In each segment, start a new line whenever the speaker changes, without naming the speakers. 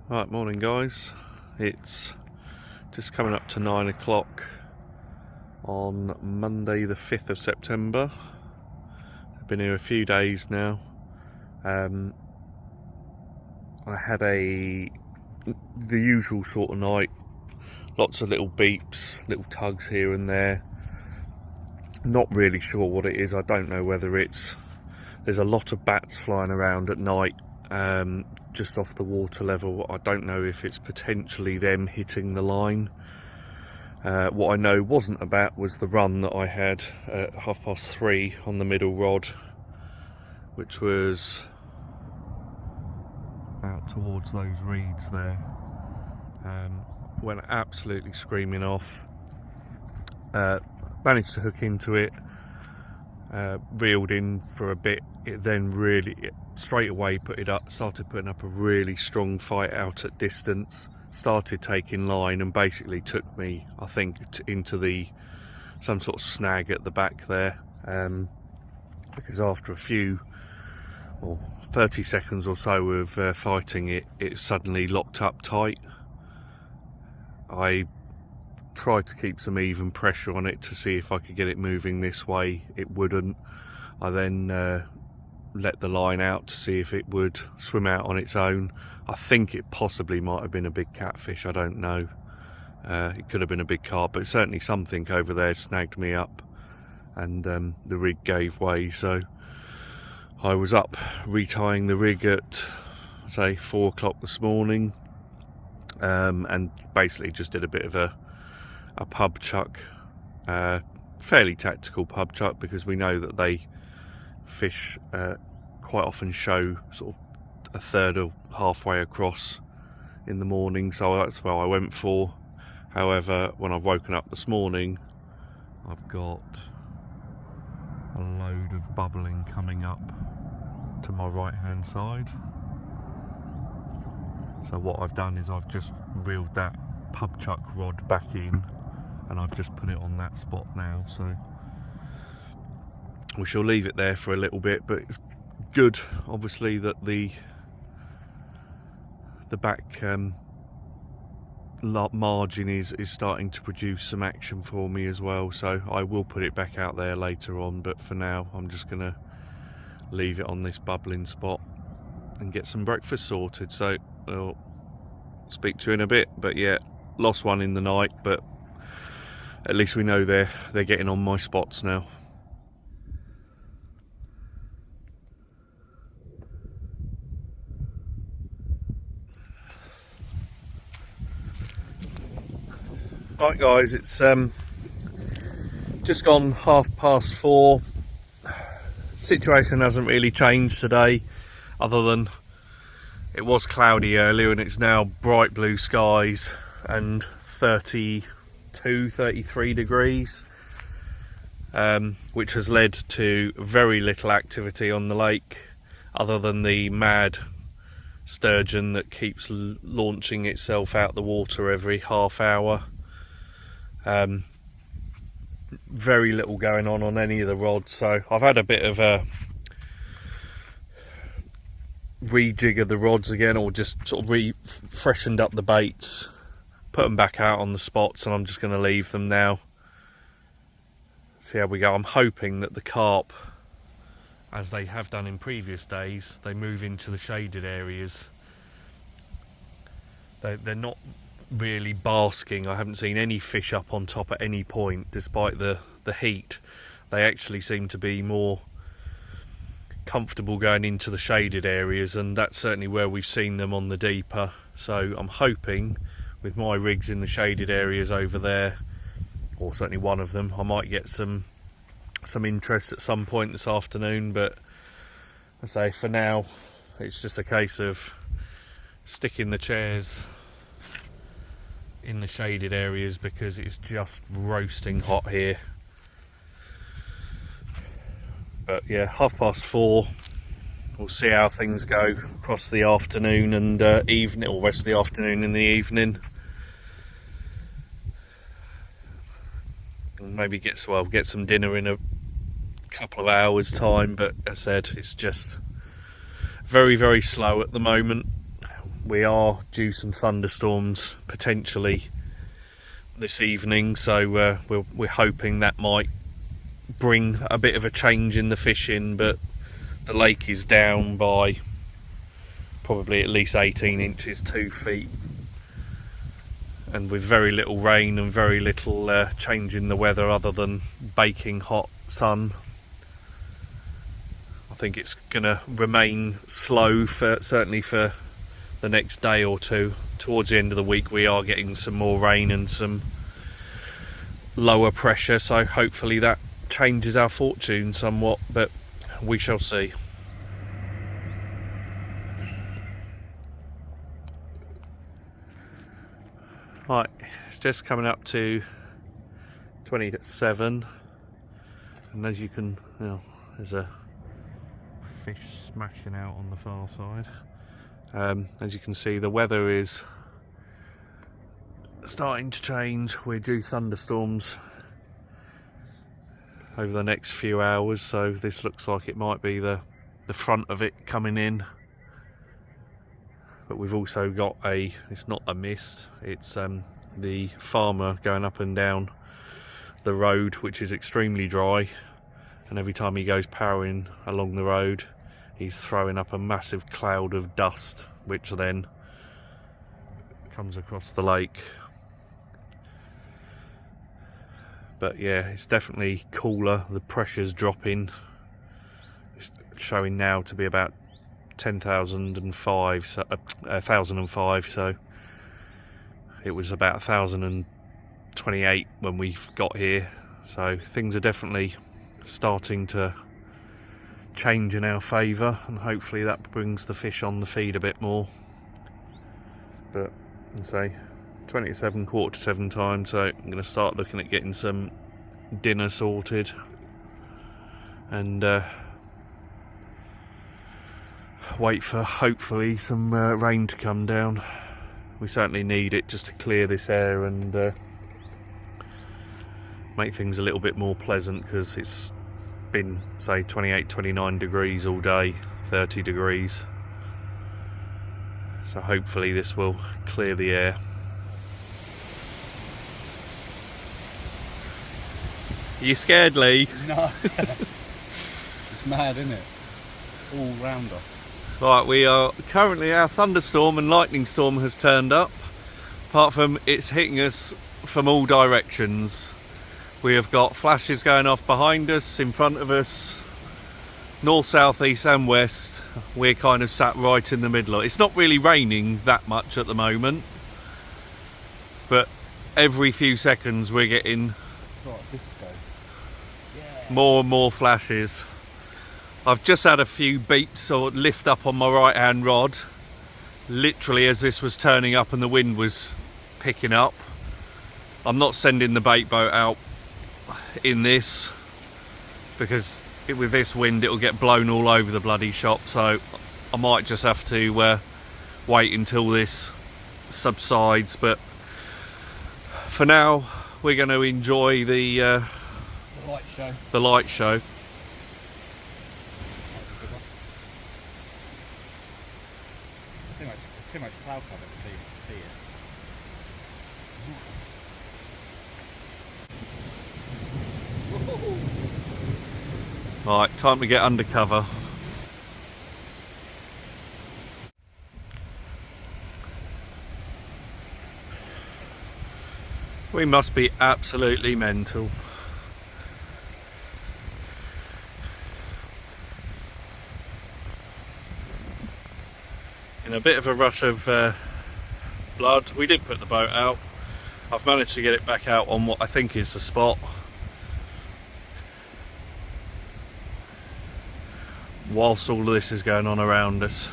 Right, morning guys. It's just coming up to 9 o'clock on Monday the 5th of September. I've been here a few days now. I had the usual sort of night. Lots of little beeps, little tugs here and there. Not really sure what it is. I don't know whether there's a lot of bats flying around at night. Just off the water level. I don't know if it's potentially them hitting the line. What I know wasn't a bat was the run that I had at 3:30 on the middle rod, which was out towards those reeds there. Went absolutely screaming off. Managed to hook into it, reeled in for a bit. It then straight away started putting up a really strong fight out at distance, started taking line and basically took me, I think, into some sort of snag at the back there, because after 30 seconds or so of fighting it suddenly locked up tight. I tried to keep some even pressure on it to see if I could get it moving this way. It wouldn't. I then let the line out to see if it would swim out on its own. I think it possibly might have been a big catfish, I don't know. It could have been a big carp, but certainly something over there snagged me up, and the rig gave way. So I was up retying the rig at, say, 4 o'clock this morning, and basically just did a bit of a pub chuck, fairly tactical pub chuck, because we know that fish quite often show sort of a third or halfway across in the morning, so that's what I went for. However, when I've woken up this morning, I've got a load of bubbling coming up to my right hand side. So what I've done is I've just reeled that pub chuck rod back in, and I've just put it on that spot now. So we shall leave it there for a little bit, but it's good, obviously, that the back margin is starting to produce some action for me as well. So I will put it back out there later on, but for now I'm just going to leave it on this bubbling spot and get some breakfast sorted. So I'll speak to you in a bit. But yeah, lost one in the night, but at least we know they're getting on my spots now. Right guys, it's just gone 4:30. Situation hasn't really changed today, other than it was cloudy earlier and it's now bright blue skies and 33 degrees, which has led to very little activity on the lake, other than the mad sturgeon that keeps launching itself out the water every half hour. Very little going on any of the rods, so I've had a bit of a rejig of the rods again, or just sort of freshened up the baits, put them back out on the spots, and I'm just going to leave them now, see how we go. I'm hoping that the carp, as they have done in previous days, they move into the shaded areas. They're not really basking. I haven't seen any fish up on top at any point, despite the heat. They actually seem to be more comfortable going into the shaded areas, and that's certainly where we've seen them on the deeper. So I'm hoping with my rigs in the shaded areas over there, or certainly one of them, I might get some interest at some point this afternoon. But I say for now it's just a case of sticking the chairs in the shaded areas, because it's just roasting hot here. But yeah, 4:30. We'll see how things go across the afternoon and evening, or rest of the afternoon and the evening. And maybe get some dinner in a couple of hours time. But as I said, it's just very, very slow at the moment. we are due some thunderstorms potentially this evening, so we're hoping that might bring a bit of a change in the fishing, but the lake is down by probably at least 18 inches, 2 feet, and with very little rain and very little change in the weather other than baking hot sun, I think it's going to remain slow certainly for the next day or two. Towards the end of the week we are getting some more rain and some lower pressure, so hopefully that changes our fortune somewhat, but we shall see. Right, it's just coming up to 20 to 7, and as you can, there's a fish smashing out on the far side. As you can see, the weather is starting to change. We're due thunderstorms over the next few hours, so this looks like it might be the front of it coming in. But we've also got it's not a mist, it's the farmer going up and down the road, which is extremely dry, and every time he goes powering along the road he's throwing up a massive cloud of dust, which then comes across the lake. But yeah, it's definitely cooler, the pressure's dropping. It's showing now to be about 10,005, so 1,005, so it was about 1,028 when we got here, so things are definitely starting to change in our favour, and hopefully that brings the fish on the feed a bit more. But I'd say 20 to 7, quarter to 7 time, so I'm going to start looking at getting some dinner sorted and wait for hopefully some rain to come down. We certainly need it just to clear this air and make things a little bit more pleasant, because it's been, say, 28, 29 degrees all day, 30 degrees. So hopefully this will clear the air. Are you scared, Lee?
No. It's mad, isn't it? It's all round us.
Right, we are currently, our thunderstorm and lightning storm has turned up. Apart from it's hitting us from all directions. We have got flashes going off behind us, in front of us, north, south, east and west. We're kind of sat right in the middle of it. It's not really raining that much at the moment, but every few seconds we're getting more and more flashes. I've just had a few beeps or lift up on my right hand rod, literally as this was turning up and the wind was picking up. I'm not sending the bait boat out in this, because with this wind it'll get blown all over the bloody shop, so I might just have to wait until this subsides. But for now we're going to enjoy the
light show.
The light show.
Too much cloud cover to see it.
Right, time to get under cover. We must be absolutely mental. In a bit of a rush of blood, we did put the boat out. I've managed to get it back out on what I think is the spot. Whilst all of this is going on around us.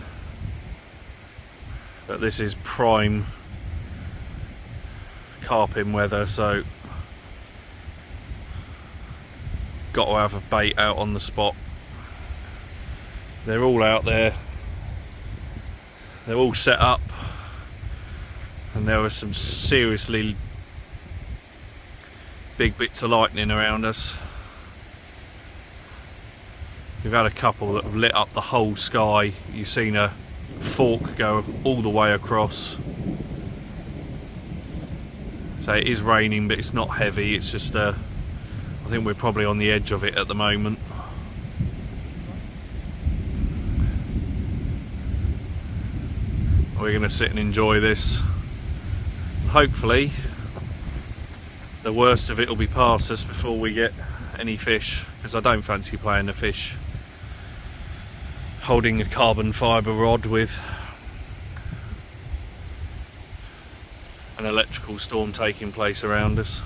But this is prime carping weather, so got to have a bait out on the spot. They're all out there. They're all set up, and there were some seriously big bits of lightning around us. We've had a couple that have lit up the whole sky. You've seen a fork go all the way across. So it is raining, but it's not heavy. It's just I think we're probably on the edge of it at the moment. We're going to sit and enjoy this. Hopefully the worst of it will be past us before we get any fish, because I don't fancy playing the fish holding a carbon fibre rod with an electrical storm taking place around us.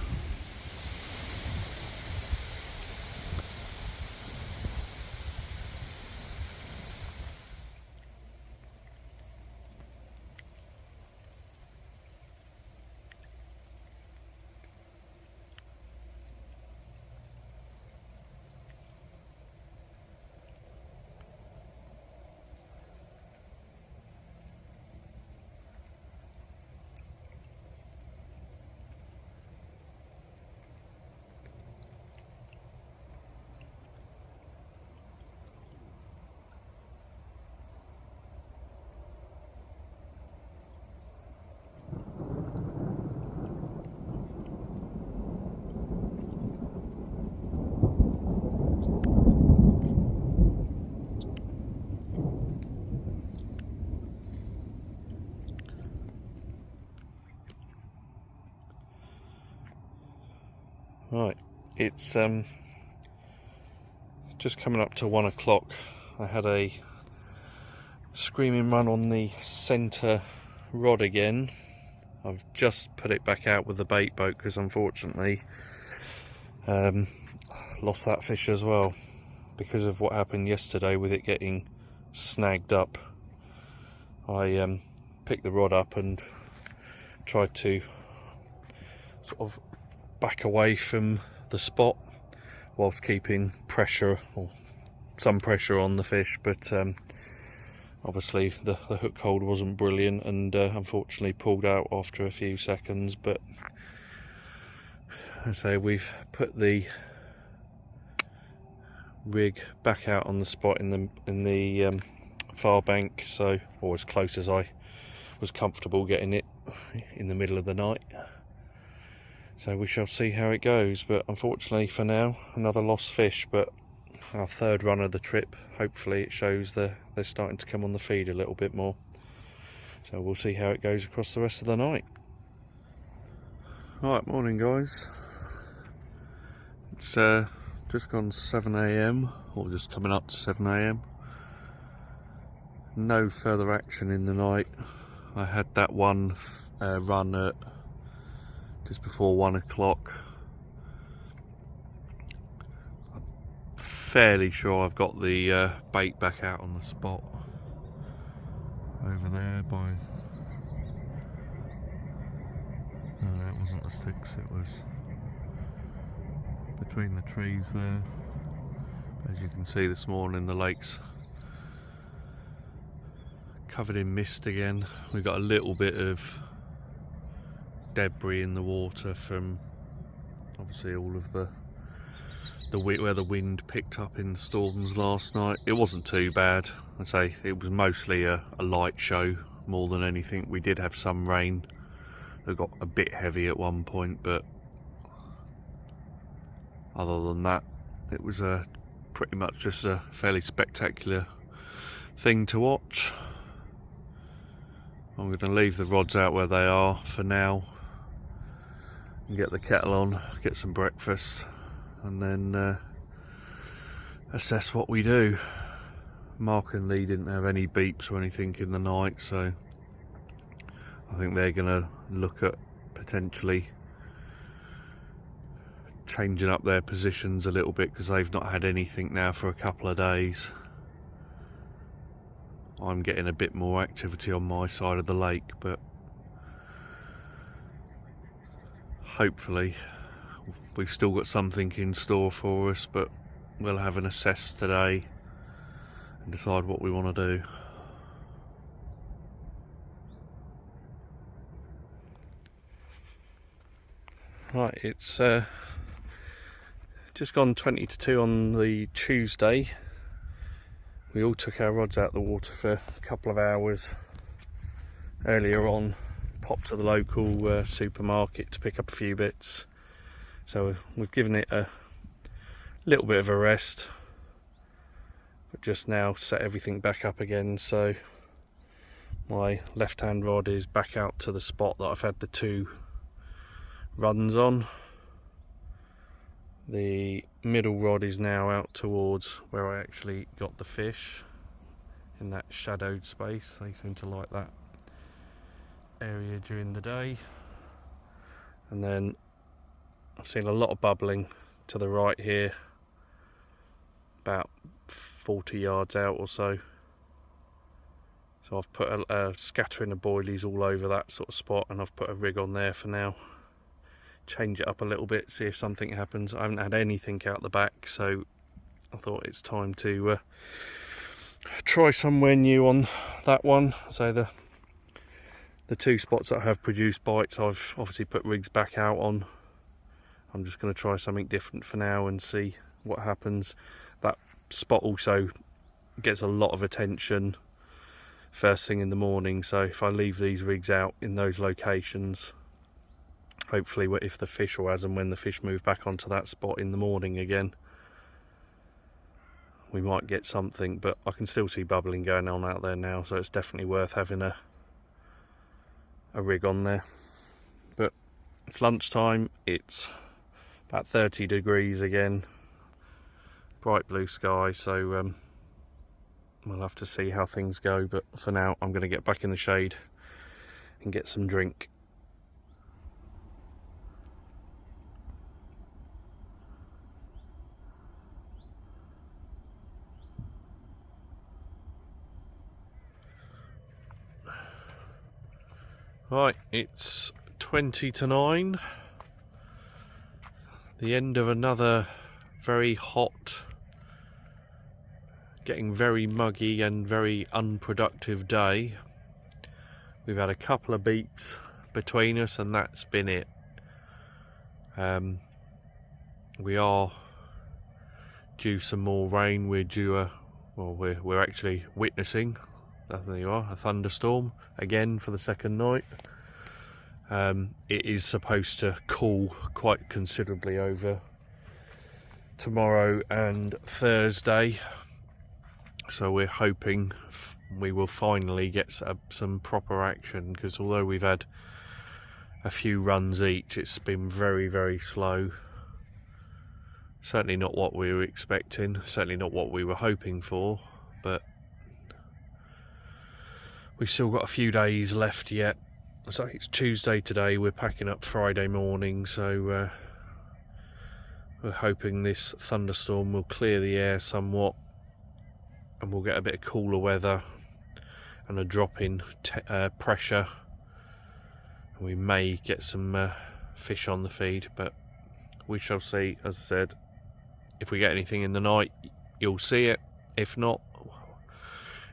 Right, it's just coming up to 1 o'clock. I had a screaming run on the centre rod again. I've just put it back out with the bait boat because unfortunately lost that fish as well because of what happened yesterday with it getting snagged up. I picked the rod up and tried to sort of back away from the spot whilst keeping pressure, or some pressure, on the fish, but obviously the hook hold wasn't brilliant and unfortunately pulled out after a few seconds. But I say we've put the rig back out on the spot in the far bank, so, or as close as I was comfortable getting it in the middle of the night. So we shall see how it goes, but unfortunately for now, another lost fish, but our third run of the trip. Hopefully it shows they're starting to come on the feed a little bit more. So we'll see how it goes across the rest of the night. Right, morning guys. It's just gone 7 AM, or just coming up to 7 AM. No further action in the night. I had that one run at just before 1 o'clock. I'm fairly sure I've got the bait back out on the spot over there by... No, it wasn't the sticks, it was between the trees there. As you can see this morning, the lake's covered in mist again. We've got a little bit of debris in the water from obviously all of the where the wind picked up in the storms last night. It wasn't too bad. I'd say it was mostly a light show more than anything. We did have some rain that got a bit heavy at one point, but other than that, it was pretty much just a fairly spectacular thing to watch. I'm going to leave the rods out where they are for now and get the kettle on, get some breakfast, and then assess what we do. Mark and Lee didn't have any beeps or anything in the night, so I think they're going to look at potentially changing up their positions a little bit because they've not had anything now for a couple of days. I'm getting a bit more activity on my side of the lake, but hopefully we've still got something in store for us, but we'll have an assess today and decide what we want to do. Right, it's just gone 20 to 2 on the Tuesday. We all took our rods out the water for a couple of hours earlier on, popped to the local supermarket to pick up a few bits. So we've given it a little bit of a rest, but just now set everything back up again. So my left hand rod is back out to the spot that I've had the 2 runs on. The middle rod is now out towards where I actually got the fish, in that shadowed space. They seem to like that area during the day. And then I've seen a lot of bubbling to the right here, about 40 yards out or so. So I've put a scattering of boilies all over that sort of spot, and I've put a rig on there for now. Change it up a little bit, see if something happens. I haven't had anything out the back, so I thought it's time to try somewhere new on that one. So the 2 spots that have produced bites, I've obviously put rigs back out on. I'm just going to try something different for now and see what happens. That spot also gets a lot of attention first thing in the morning, so if I leave these rigs out in those locations, hopefully if the fish, or as and when the fish move back onto that spot in the morning again, we might get something. But I can still see bubbling going on out there now, so it's definitely worth having a rig on there. But it's lunchtime, it's about 30 degrees again, bright blue sky, so we'll have to see how things go. But for now I'm going to get back in the shade and get some drink. Right, it's 20 to 9, the end of another very hot, getting very muggy and very unproductive day. We've had a couple of beeps between us and that's been it. We are due some more rain. We're actually witnessing, there you are, a thunderstorm again for the second night. It is supposed to cool quite considerably over tomorrow and Thursday, so we're hoping we will finally get some proper action, because although we've had a few runs each, it's been very, very slow. Certainly not what we were expecting, certainly not what we were hoping for, but we've still got a few days left yet. So it's Tuesday today, we're packing up Friday morning, so we're hoping this thunderstorm will clear the air somewhat and we'll get a bit of cooler weather and a drop in pressure. We may get some fish on the feed, but we shall see. As I said, if we get anything in the night, you'll see it. If not,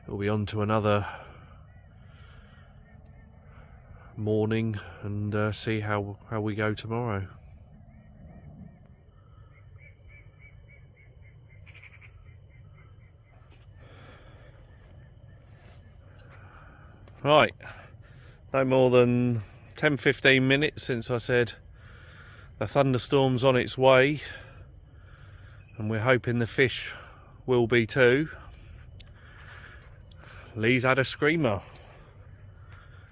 it'll be on to another morning and see how we go tomorrow. Right, no more than 10-15 minutes since I said the thunderstorm's on its way, and we're hoping the fish will be too. Lee's had a screamer.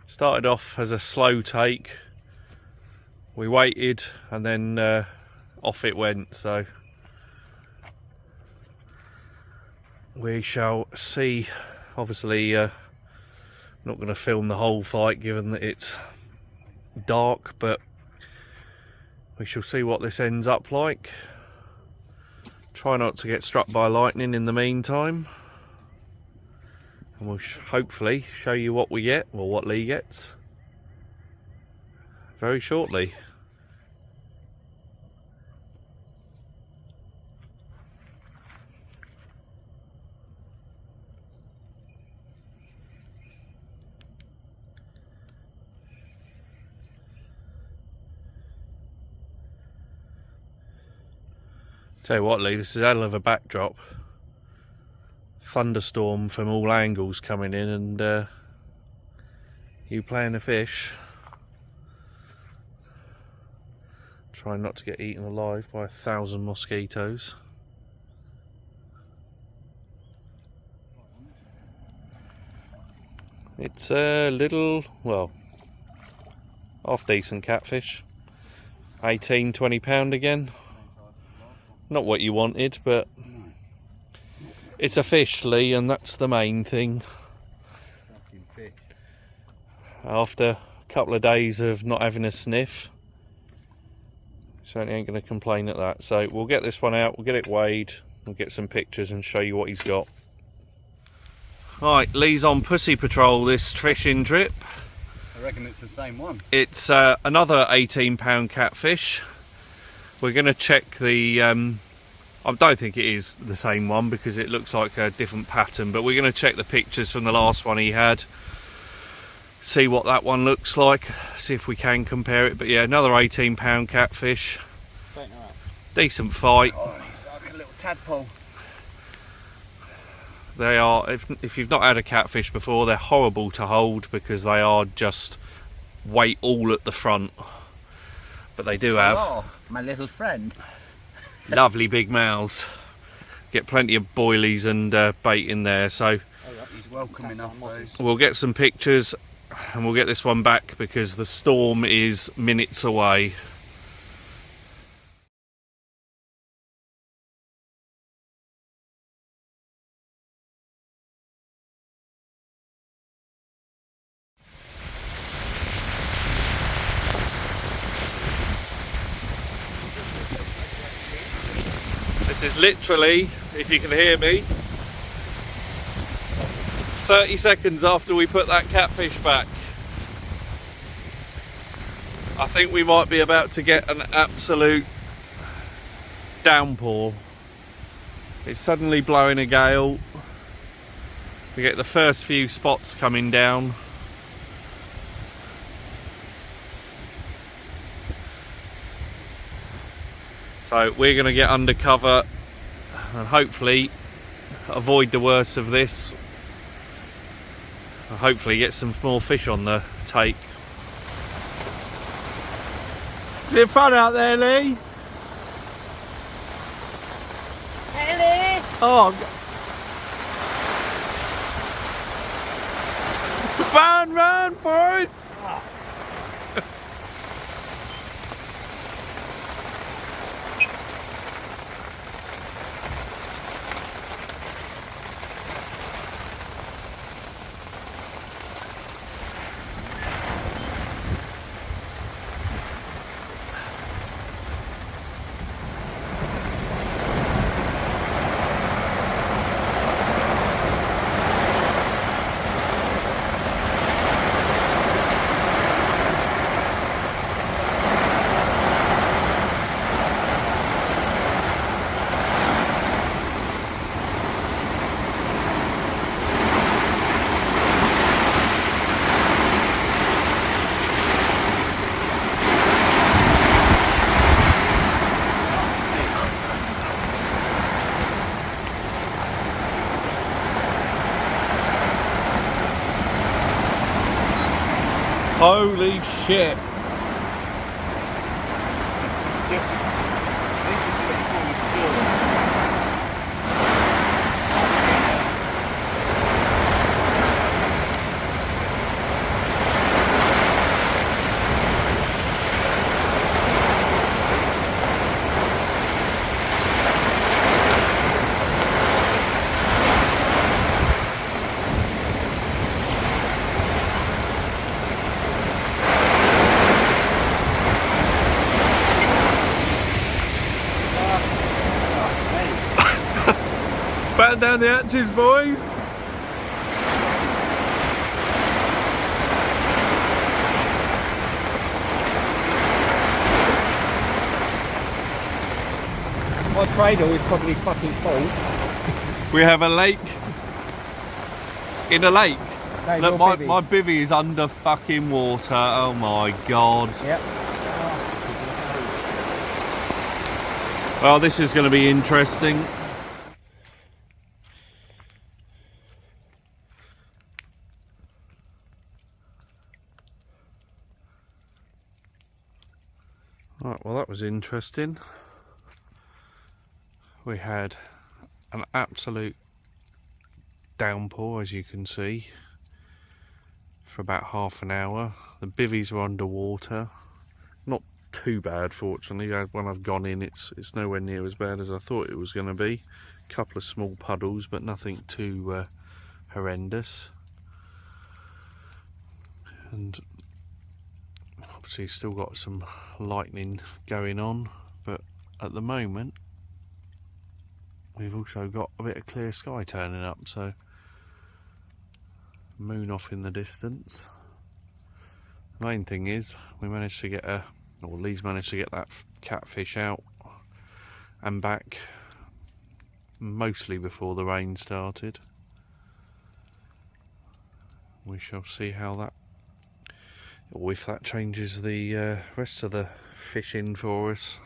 Started off as a slow take, we waited and then off it went, so we shall see. Obviously not going to film the whole fight given that it's dark, but we shall see what this ends up like. Try not to get struck by lightning in the meantime, and we'll hopefully show you what we get, or what Lee gets, very shortly. Tell you what, Lee, this is a hell of a backdrop. thunderstorm from all angles coming in, and you playing a fish. Trying not to get eaten alive by 1,000 mosquitoes. It's a little, well, half decent catfish. 18-20 pound again. Not what you wanted, but it's a fish, Lee, and that's the main thing. After a couple of days of not having a sniff, certainly ain't going to complain at that. So we'll get this one out, we'll get it weighed, we'll get some pictures and show you what he's got. Right, Lee's on pussy patrol this fishing trip.
I reckon it's the same one.
It's another 18 pound catfish. We're going to check the, I don't think it is the same one because it looks like a different pattern, but we're going to check the pictures from the last one he had. See what that one looks like, see if we can compare it. But yeah, another 18 pound catfish. Decent fight.
Oh, he's like a little tadpole.
They are, if you've not had a catfish before, they're horrible to hold because they are just weight all at the front. But they do have...
Oh, my little friend.
Lovely big mouths. Get plenty of boilies and bait in there, so...
He's welcome enough, though.
We'll get some pictures and we'll get this one back because the storm is minutes away. This is literally, if you can hear me, 30 seconds after we put that catfish back. I think we might be about to get an absolute downpour. It's suddenly blowing a gale. We get the first few spots coming down. So we're going to get under cover and hopefully avoid the worst of this. And hopefully get some more fish on the take. Is it fun out there, Lee?
Hey, Lee!
Oh, run, boys! Holy shit. Batten down the hatches, boys.
My cradle is probably fucking full.
We have a lake. In a lake.
No,
Look,
your
my bivvy is under fucking water. Oh my god.
Yep.
Well, this is going to be interesting. Right, well that was interesting. We had an absolute downpour, as you can see, for about half an hour. The bivvies were underwater. Not too bad, fortunately. When I've gone in, it's nowhere near as bad as I thought it was going to be. A couple of small puddles, but nothing too horrendous. And obviously still got some lightning going on, but at the moment we've also got a bit of clear sky turning up, so moon off in the distance. The main thing is we managed to get Lee's managed to get that catfish out and back mostly before the rain started. We shall see how that, or if that changes the rest of the fishing for us.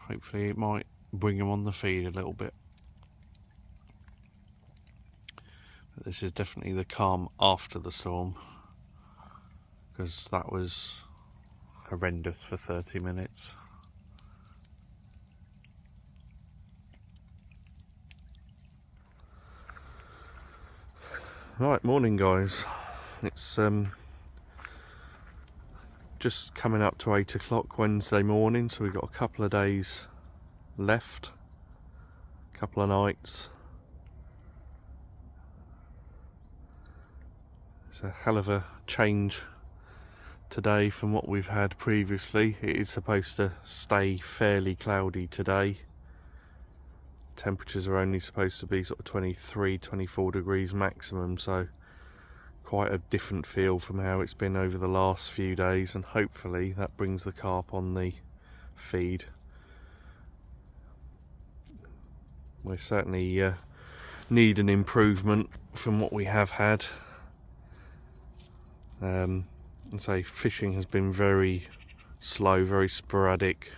Hopefully it might bring them on the feed a little bit. But this is definitely the calm after the storm, because that was horrendous for 30 minutes. Right, morning guys. It's just coming up to 8 o'clock Wednesday morning, so we've got a couple of days left, a couple of nights. It's a hell of a change today from what we've had previously. It is supposed to stay fairly cloudy today. Temperatures are only supposed to be sort of 23, 24 degrees maximum, so quite a different feel from how it's been over the last few days, and hopefully that brings the carp on the feed. We certainly need an improvement from what we have had. And say fishing has been very slow, very sporadic,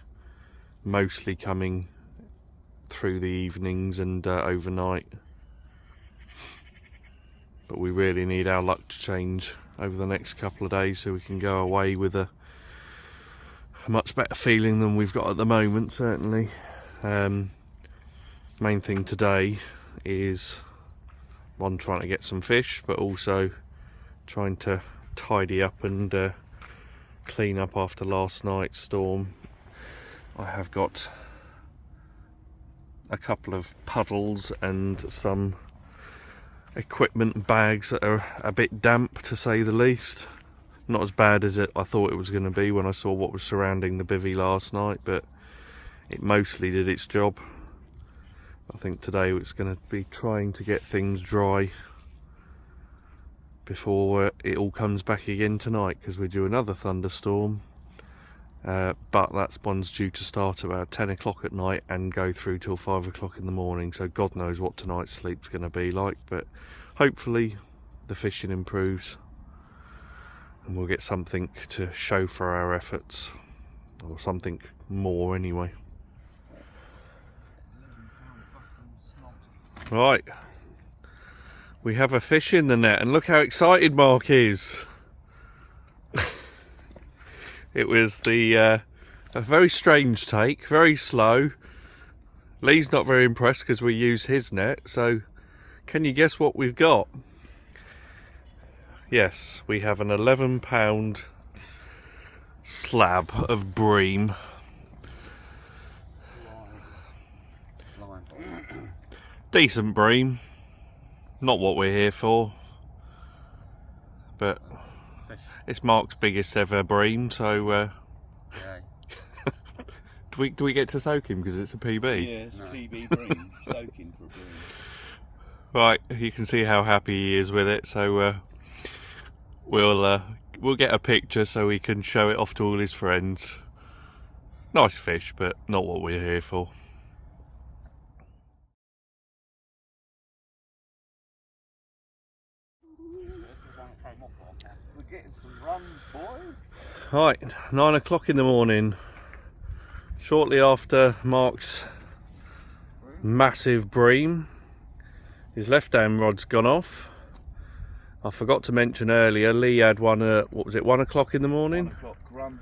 mostly coming through the evenings and overnight. But we really need our luck to change over the next couple of days so we can go away with a much better feeling than we've got at the moment, certainly. Main thing today is one, trying to get some fish, but also trying to tidy up and clean up after last night's storm. I have got a couple of puddles and some equipment bags that are a bit damp, to say the least. Not as bad as I thought it was going to be when I saw what was surrounding the bivvy last night, but it mostly did its job. I think today it's going to be trying to get things dry before it all comes back again tonight, because we do another thunderstorm. But that one's due to start about 10 o'clock at night and go through till 5 o'clock in the morning, so God knows what tonight's sleep's going to be like, but hopefully the fishing improves and we'll get something to show for our efforts, or something more anyway. Right, we have a fish in the net, and look how excited Mark is. It was a very strange take, very slow. Lee's not very impressed because we use his net, so can you guess what we've got? Yes, we have an 11-pound slab of bream. Decent bream, not what we're here for, but it's Mark's biggest ever bream, so do we get to soak him because it's a PB?
Yeah, it's a PB bream, soaking for a bream.
Right, you can see how happy he is with it, so we'll get a picture so we can show it off to all his friends. Nice fish, but not what we're here for.
We're getting some runs, boys.
Right, 9 o'clock in the morning, shortly after Mark's massive bream. His left hand rod's gone off, I forgot to mention earlier, Lee had one at, what was it, 1 o'clock in the morning?
1 o'clock run.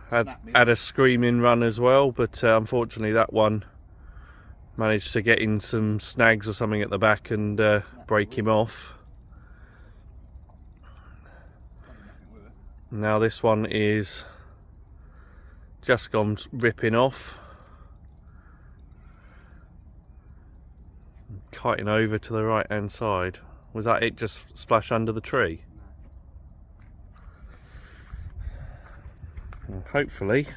Had a screaming run as well, but unfortunately that one managed to get in some snags or something at the back and break him off. Now this one is just gone ripping off. Kiting over to the right hand side. Was that it just splash under the tree? Well, hopefully.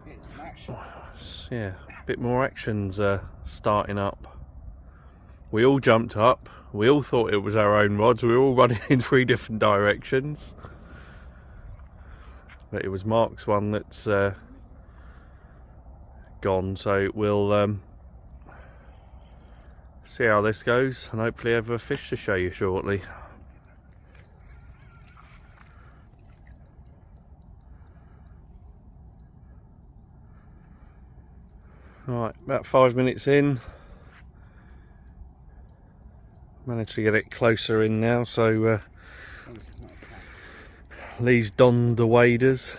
Getting some action.
Yeah, a bit more action's starting up. We all jumped up. We all thought it was our own rods. We were all running in 3 different directions. But it was Mark's one that's gone, so we'll see how this goes and hopefully have a fish to show you shortly. Right, about 5 minutes in. Managed to get it closer in now, so Lee's donned the waders.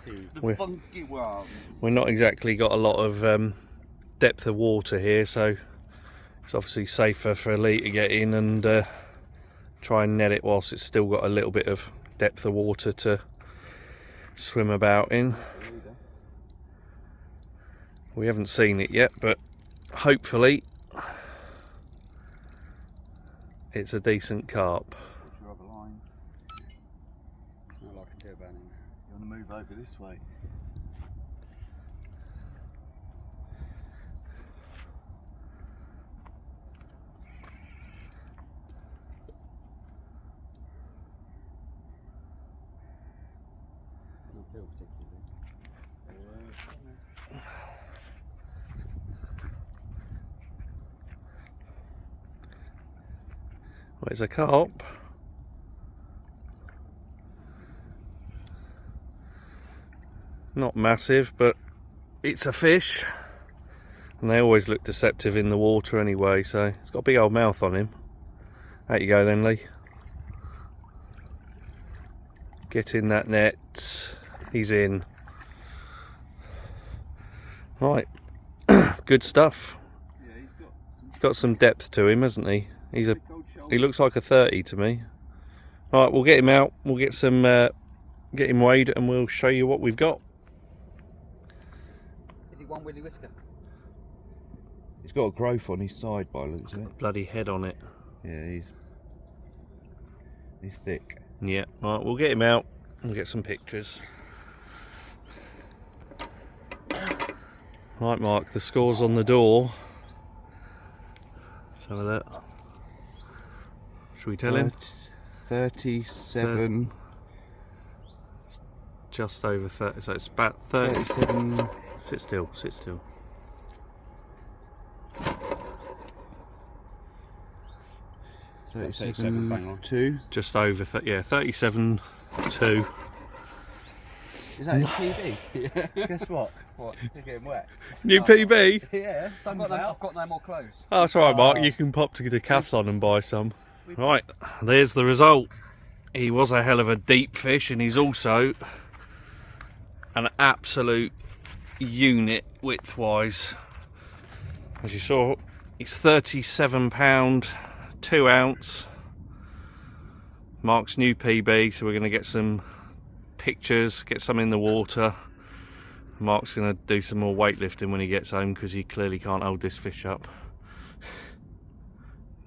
The funky ones.
We're not exactly got a lot of depth of water here, so it's obviously safer for Lee to get in and try and net it whilst it's still got a little bit of depth of water to swim about in. We haven't seen it yet, but hopefully it's a decent carp.
You want to move over this way?
Well, it's a carp. Not massive, but it's a fish. And they always look deceptive in the water anyway, so it's got a big old mouth on him. Out you go then, Lee. Get in that net. He's in. Right. Good stuff.
Yeah,
He's got some depth to him, hasn't he? He looks like a 30 to me. Right, we'll get him out. We'll get some, get him weighed, and we'll show you what we've got.
Is it one willy whisker?
He's got a growth on his side by the looks of it.
Bloody head on it.
Yeah, he's thick.
Yeah. Right, we'll get him out and get some pictures. Right, Mark, the score's on the door. Let's have a look. Should we tell him?
37.
Just over 30, so it's about 30.
37.
Sit still, sit still.
Bang on. 2.
Just over, 37.2.
Is that in PB? Yeah. Guess what? What? You're getting wet.
New PB?
Yeah, sun's out.
I've got no more clothes.
Oh, that's alright, Mark. You can pop to the Decathlon and buy some. Right, there's the result. He was a hell of a deep fish, and he's also an absolute unit width-wise. As you saw, it's 37 pound, 2 ounce. Mark's new PB, so we're going to get some pictures, get some in the water. Mark's going to do some more weightlifting when he gets home because he clearly can't hold this fish up.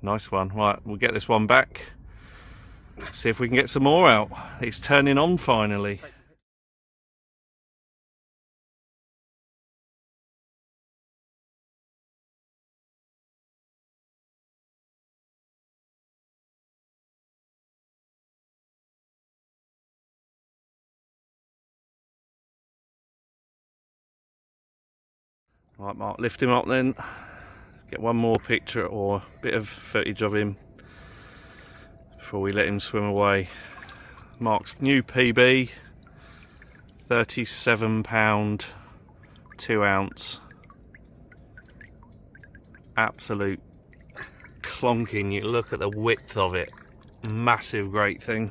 Nice one. Right, we'll get this one back. See if we can get some more out. It's turning on finally. Right, Mark, lift him up then. Get one more picture or a bit of footage of him before we let him swim away. Mark's new PB, 37 pound, 2 ounce. Absolute clonking. You look at the width of it. Massive, great thing.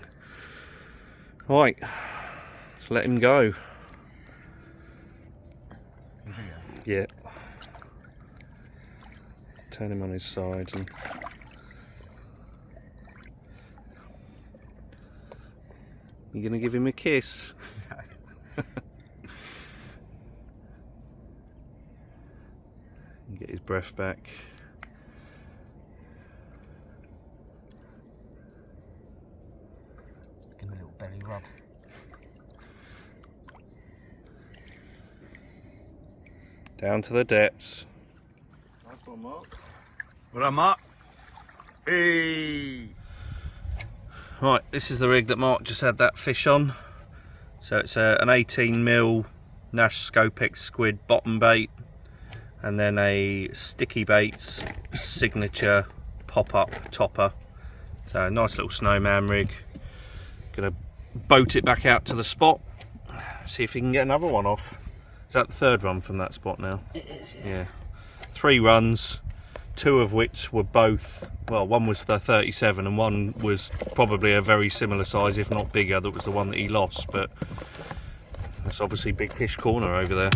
Right, let's let him go. Yeah. Turn him on his side and you're gonna give him a kiss. Get his breath back.
Give him a little belly rub.
Down to the depths.
Nice one, Mark.
Well, I'm up. Hey.
Right, this is the rig that Mark just had that fish on. So it's an 18mm Nash Scopex squid bottom bait, and then a Sticky Baits signature pop-up topper. So a nice little snowman rig. Gonna boat it back out to the spot, see if he can get another one off. Is that the third run from that spot now?
It is,
Yeah. 3 runs, 2 of which were both, well, one was the 37 and one was probably a very similar size, if not bigger. That was the one that he lost, but that's obviously Big Fish Corner over there.